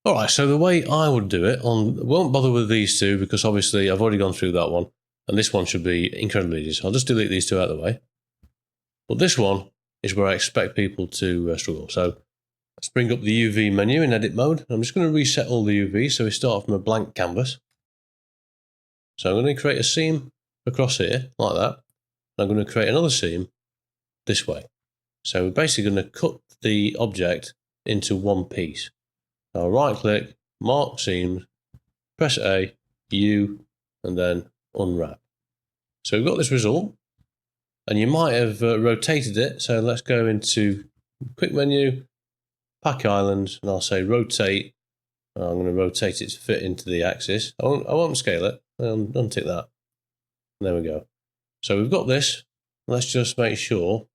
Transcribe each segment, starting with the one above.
Alright, so the way I would do it, won't bother with these two because obviously I've already gone through that one, and this one should be incredibly easy, so I'll just delete these two out of the way. But this one is where I expect people to struggle. So let's bring up the UV menu in edit mode. I'm just going to reset all the UVs so we start from a blank canvas. So I'm going to create a seam across here, like that. I'm going to create another seam this way. So we're basically going to cut the object into one piece. I'll right click, mark seams, press A, U, and then unwrap. So we've got this result, and you might have rotated it. So let's go into quick menu, pack islands, and I'll say rotate. I'm going to rotate it to fit into the axis. I won't scale it. Untick that. There we go. So we've got this. Let's just make sure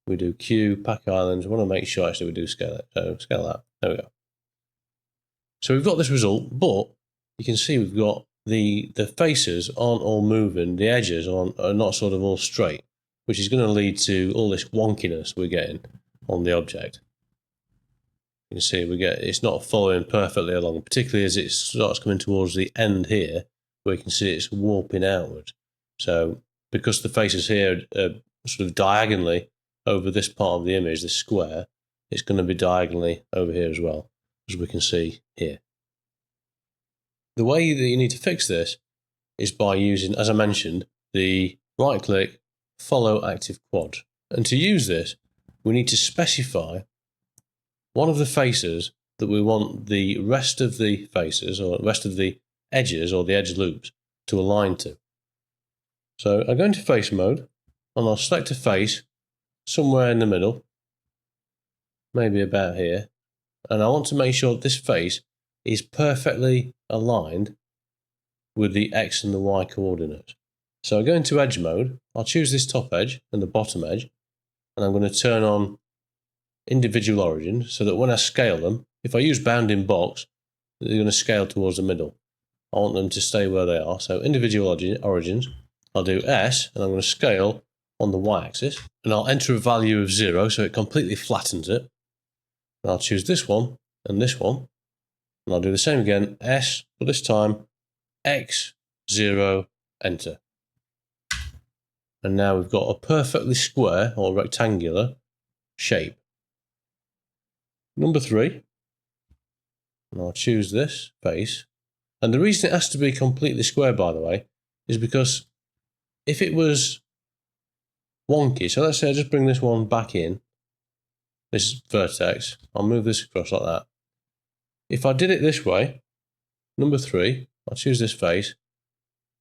we do Q, pack islands. I want to make sure actually we do scale it. So scale that. There we go. So we've got this result, but you can see we've got the faces aren't all moving, the edges are not sort of all straight, which is going to lead to all this wonkiness we're getting on the object. You can see it's not following perfectly along, particularly as it starts coming towards the end here, where you can see it's warping outward. So because the faces here are sort of diagonally over this part of the image, this square, it's going to be diagonally over here as well, as we can see here. The way that you need to fix this is by using, as I mentioned, the right click, follow active quad. And to use this, we need to specify one of the faces that we want the rest of the faces or the rest of the edges or the edge loops to align to. So I go into face mode and I'll select a face somewhere in the middle, maybe about here. And I want to make sure this face is perfectly aligned with the X and the Y coordinates. So I go into edge mode, I'll choose this top edge and the bottom edge, and I'm going to turn on individual origins so that when I scale them, if I use bounding box, they're going to scale towards the middle. I want them to stay where they are. So individual origins, I'll do S, and I'm going to scale on the Y axis, and I'll enter a value of 0 so it completely flattens it. And I'll choose this one and this one, and I'll do the same again, S, but this time X, 0, enter. And now we've got a perfectly square or rectangular shape. Number 3, and I'll choose this face. And the reason it has to be completely square, by the way, is because if it was wonky, so let's say I just bring this one back in, this vertex, I'll move this across like that. If I did it this way, number 3, I'll choose this face,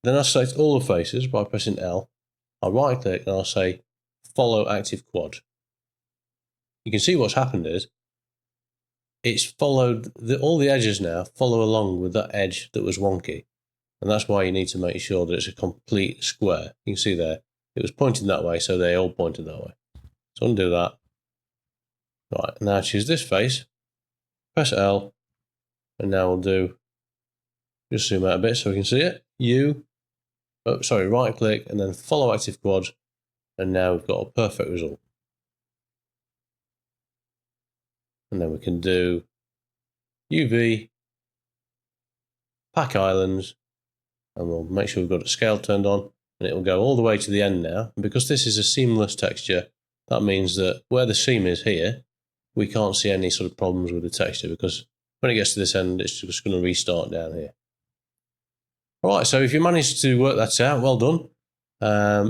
then I'll select all the faces by pressing L, I'll right click and I'll say follow active quad. You can see what's happened is it's followed, all the edges now follow along with that edge that was wonky. And that's why you need to make sure that it's a complete square. You can see there, it was pointing that way, so they all pointed that way. So undo that. Right, now choose this face, press L, and now we'll do, just zoom out a bit so we can see it. Right click and then follow active quad, and now we've got a perfect result. And then we can do UV, pack islands, and we'll make sure we've got the scale turned on, and it will go all the way to the end now. And because this is a seamless texture, that means that where the seam is here, we can't see any sort of problems with the texture, because when it gets to this end, it's just going to restart down here. All right, so if you managed to work that out, well done.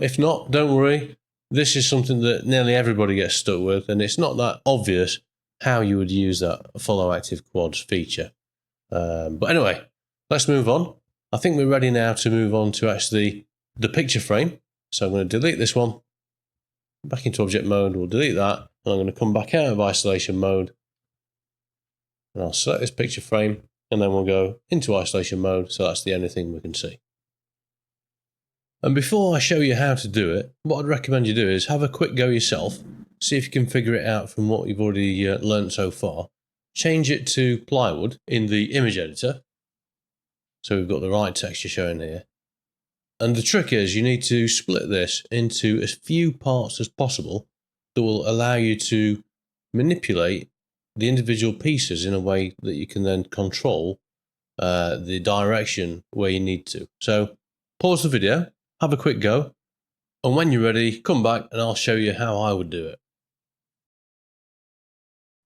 If not, don't worry. This is something that nearly everybody gets stuck with, and it's not that obvious how you would use that follow active quads feature. But anyway, let's move on. I think we're ready now to move on to actually the picture frame. So I'm going to delete this one. Back into object mode, we'll delete that. And I'm going to come back out of isolation mode. And I'll select this picture frame, and then we'll go into isolation mode, so that's the only thing we can see. And before I show you how to do it, what I'd recommend you do is have a quick go yourself, see if you can figure it out from what you've already learned so far. Change it to plywood in the image editor, so we've got the right texture showing here. And the trick is you need to split this into as few parts as possible that will allow you to manipulate the individual pieces in a way that you can then control the direction where you need to. So pause the video, have a quick go, and when you're ready, come back and I'll show you how I would do it.